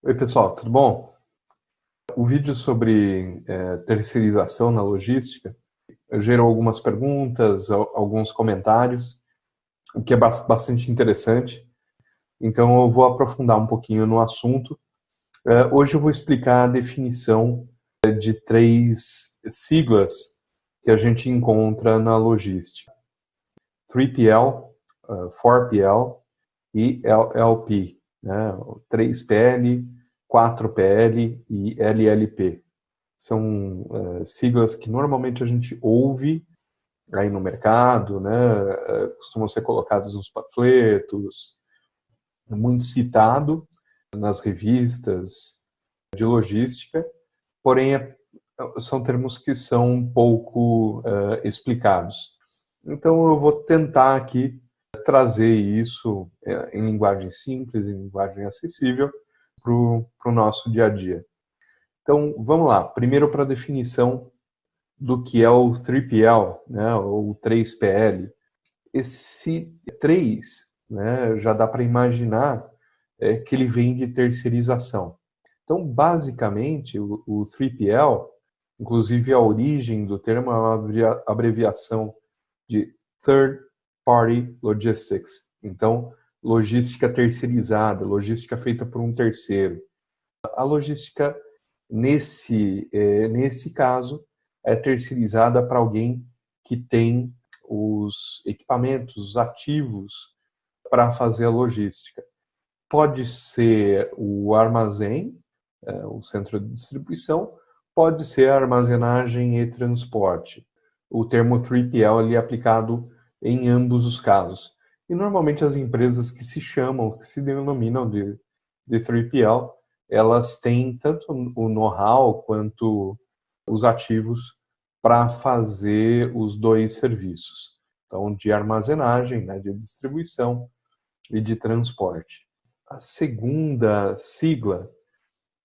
Oi, pessoal, tudo bom? O vídeo sobre terceirização na logística gerou algumas perguntas, alguns comentários, o que é bastante interessante. Então, eu vou aprofundar um pouquinho no assunto. Hoje eu vou explicar a definição de três siglas que a gente encontra na logística: 3PL, 4PL e LLP, né? 3PL, 4PL e LLP. São siglas que normalmente a gente ouve aí no mercado, né? Costumam ser colocados nos panfletos, muito citado nas revistas de logística, porém são termos que são pouco explicados. Então eu vou tentar aqui trazer isso em linguagem simples, em linguagem acessível para o nosso dia a dia. Então, vamos lá. Primeiro para a definição do que é o 3PL, né, ou 3PL. Esse 3, né, já dá para imaginar que ele vem de terceirização. Então, basicamente, o 3PL, inclusive a origem do termo é uma abreviação de Third Party Logistics. Então, logística terceirizada, logística feita por um terceiro. A logística, nesse caso, é terceirizada para alguém que tem os equipamentos, os ativos para fazer a logística. Pode ser o armazém, o centro de distribuição, pode ser a armazenagem e transporte. O termo 3PL é aplicado em ambos os casos. E normalmente as empresas que se chamam, que se denominam de 3PL, elas têm tanto o know-how quanto os ativos para fazer os dois serviços. Então, de armazenagem, né, de distribuição e de transporte. A segunda sigla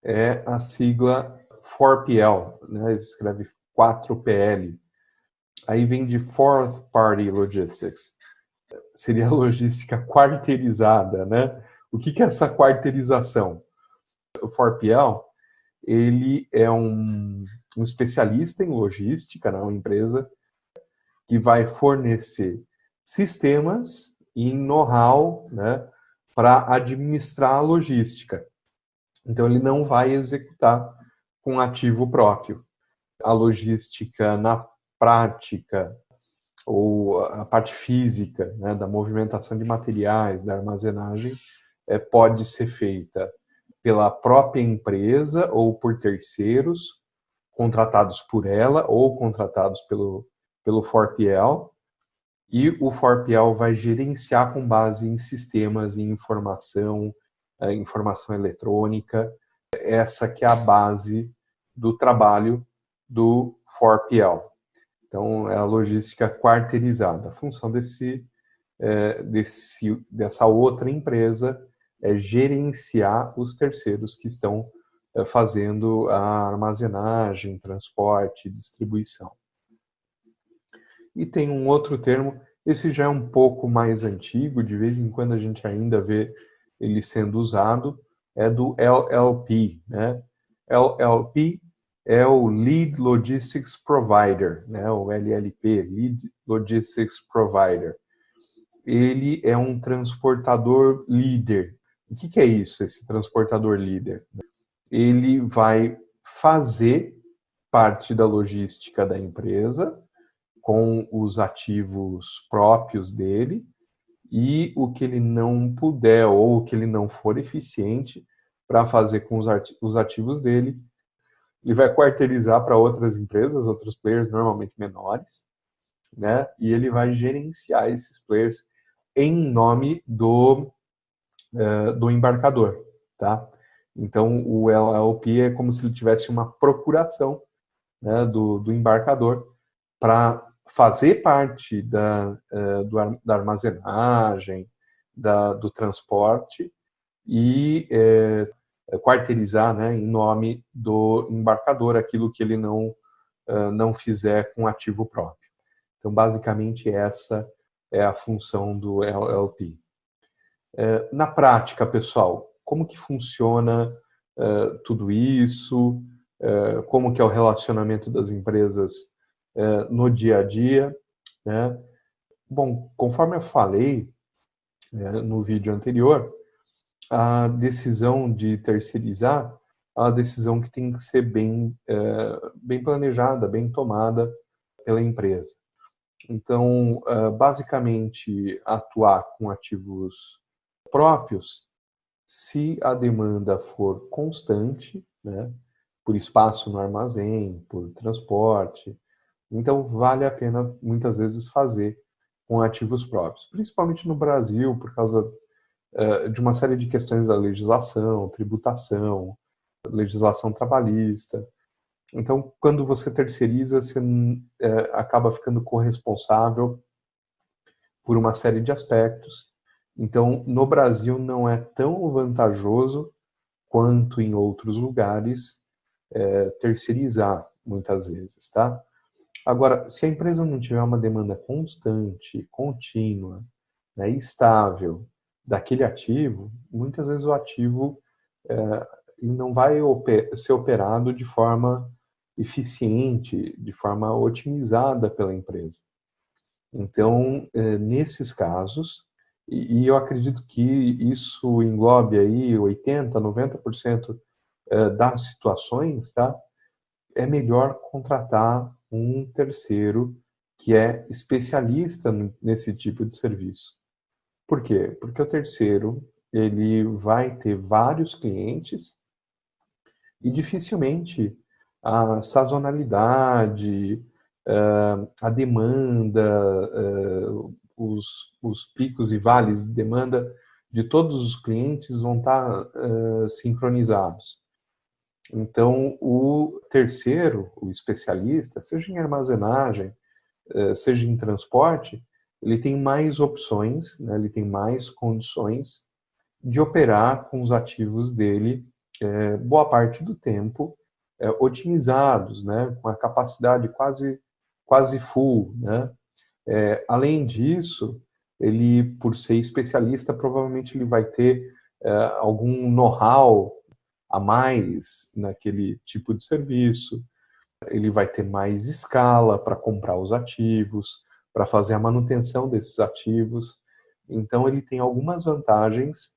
é a sigla 4PL, né, escreve 4PL. Aí vem de Fourth Party Logistics. Seria a logística quarteirizada, né? O que é essa quarteirização? O 4PL, ele é um especialista em logística, né, uma empresa que vai fornecer sistemas e know-how, né, para administrar a logística. Então, ele não vai executar com ativo próprio. A logística na prática, ou a parte física, né, da movimentação de materiais, da armazenagem, pode ser feita pela própria empresa ou por terceiros, contratados por ela ou contratados pelo 4PL, e o 4PL vai gerenciar com base em sistemas, em informação, informação eletrônica. Essa que é a base do trabalho do 4PL. Então, é a logística quarteirizada. A função dessa outra empresa é gerenciar os terceiros que estão fazendo a armazenagem, transporte, distribuição. E tem um outro termo, esse já é um pouco mais antigo, de vez em quando a gente ainda vê ele sendo usado, é do LLP, né? LLP é o Lead Logistics Provider, né? O LLP, Lead Logistics Provider. Ele é um transportador líder. O que é isso, esse transportador líder? Ele vai fazer parte da logística da empresa, com os ativos próprios dele, e o que ele não puder ou o que ele não for eficiente para fazer com os ativos dele, ele vai quarteirizar para outras empresas, outros players normalmente menores, né? E ele vai gerenciar esses players em nome do embarcador, tá? Então o LLP é como se ele tivesse uma procuração, né, do embarcador para fazer parte da armazenagem, do transporte e quarteirizar, né, em nome do embarcador aquilo que ele não fizer com ativo próprio. Então, basicamente, essa é a função do LLP. Na prática, pessoal, como que funciona tudo isso, como que é o relacionamento das empresas no dia a dia, né? Bom, conforme eu falei, no vídeo anterior, a decisão de terceirizar é uma decisão que tem que ser bem planejada, bem tomada pela empresa. Então, basicamente, atuar com ativos próprios, se a demanda for constante, né, por espaço no armazém, por transporte, então vale a pena muitas vezes fazer com ativos próprios, principalmente no Brasil, por causa de uma série de questões da legislação, tributação, legislação trabalhista. Então, quando você terceiriza, você acaba ficando corresponsável por uma série de aspectos. Então, no Brasil não é tão vantajoso quanto em outros lugares terceirizar, muitas vezes, tá? Agora, se a empresa não tiver uma demanda constante, contínua, né, estável daquele ativo, muitas vezes o ativo não vai ser operado de forma eficiente, de forma otimizada pela empresa. Então, nesses casos, e eu acredito que isso englobe aí 80%, 90% das situações, tá? É melhor contratar um terceiro que é especialista nesse tipo de serviço. Por quê? Porque o terceiro, ele vai ter vários clientes e dificilmente a sazonalidade, a demanda, os picos e vales de demanda de todos os clientes vão estar sincronizados. Então, o terceiro, o especialista, seja em armazenagem, seja em transporte, ele tem mais opções, né, ele tem mais condições de operar com os ativos dele boa parte do tempo otimizados, né, com a capacidade quase full, né? Além disso, ele, por ser especialista, provavelmente ele vai ter algum know-how a mais naquele tipo de serviço, ele vai ter mais escala para comprar os ativos, para fazer a manutenção desses ativos. Então, ele tem algumas vantagens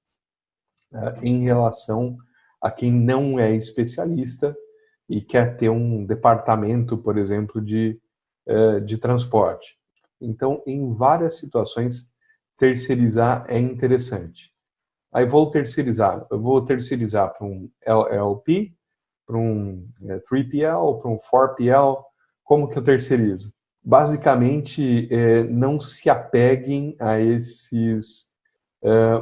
em relação a quem não é especialista e quer ter um departamento, por exemplo, de transporte. Então, em várias situações, terceirizar é interessante. Aí eu vou terceirizar para um LLP, para um 3PL, para um 4PL, como que eu terceirizo? Basicamente, não se apeguem a esses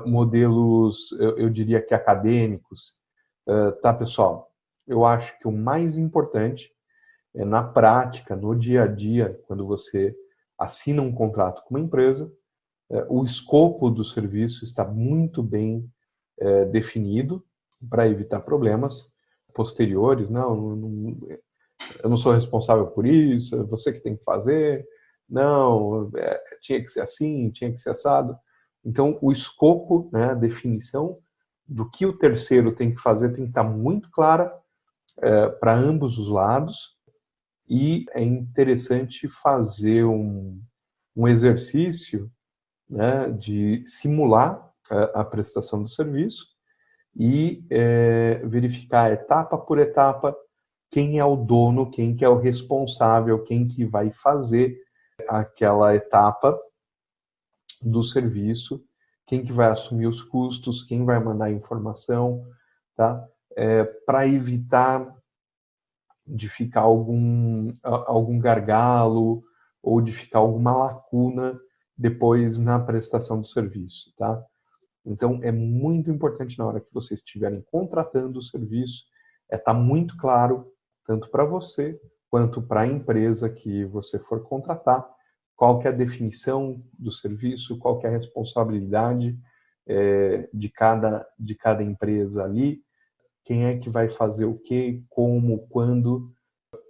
modelos, eu diria que acadêmicos, tá, pessoal? Eu acho que o mais importante é na prática, no dia a dia, quando você assina um contrato com uma empresa, o escopo do serviço está muito bem definido para evitar problemas posteriores. Eu não sou responsável por isso, é você que tem que fazer. Não, tinha que ser assim, tinha que ser assado. Então, o escopo, né, a definição do que o terceiro tem que fazer tem que estar muito clara para ambos os lados, e é interessante fazer um exercício, né, de simular a prestação do serviço e verificar etapa por etapa quem é o dono, quem que é o responsável, quem que vai fazer aquela etapa do serviço, quem que vai assumir os custos, quem vai mandar a informação, tá? Para evitar de ficar algum gargalo ou de ficar alguma lacuna depois na prestação do serviço, tá? Então, é muito importante na hora que vocês estiverem contratando o serviço, estar muito claro, tanto para você quanto para a empresa que você for contratar, qual que é a definição do serviço, qual que é a responsabilidade de cada empresa ali, quem é que vai fazer o quê, como, quando,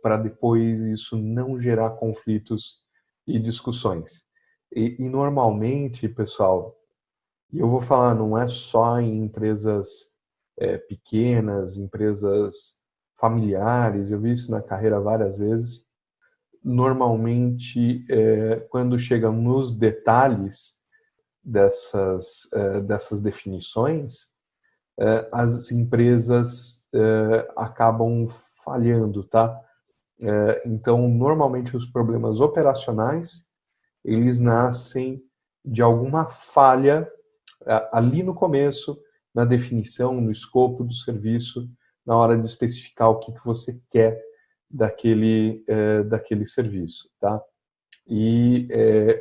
para depois isso não gerar conflitos e discussões. E normalmente, pessoal, e eu vou falar, não é só em empresas pequenas, empresas familiares, eu vi isso na carreira várias vezes. Normalmente, quando chegam nos detalhes dessas definições, as empresas acabam falhando, tá? Então, normalmente os problemas operacionais, eles nascem de alguma falha ali no começo, na definição, no escopo do serviço, na hora de especificar o que você quer daquele serviço, tá? E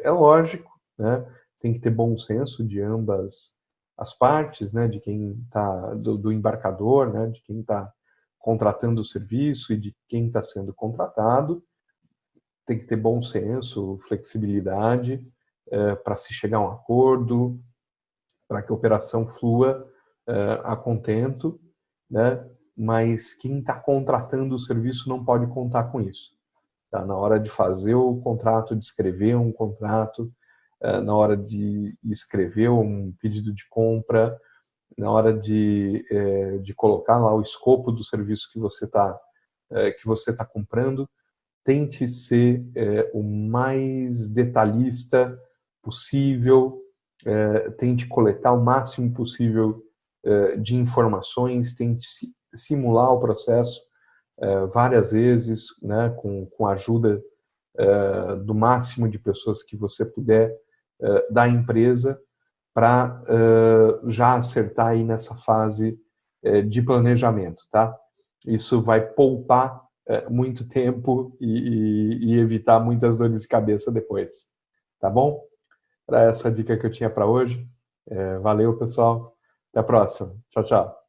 é lógico, né? Tem que ter bom senso de ambas as partes, né? De quem está do embarcador, né? De quem está contratando o serviço e de quem está sendo contratado. Tem que ter bom senso, flexibilidade para se chegar a um acordo, para que a operação flua a contento, né? Mas quem está contratando o serviço não pode contar com isso. Tá? Na hora de fazer o contrato, de escrever um contrato, na hora de escrever um pedido de compra, na hora de colocar lá o escopo do serviço que você tá comprando, tente ser o mais detalhista possível, tente coletar o máximo possível de informações, tente simular o processo várias vezes, né, com a ajuda do máximo de pessoas que você puder da empresa, para já acertar aí nessa fase de planejamento, tá? Isso vai poupar muito tempo e evitar muitas dores de cabeça depois, tá bom? Era essa dica que eu tinha para hoje. Valeu, pessoal. Até a próxima. Tchau, tchau.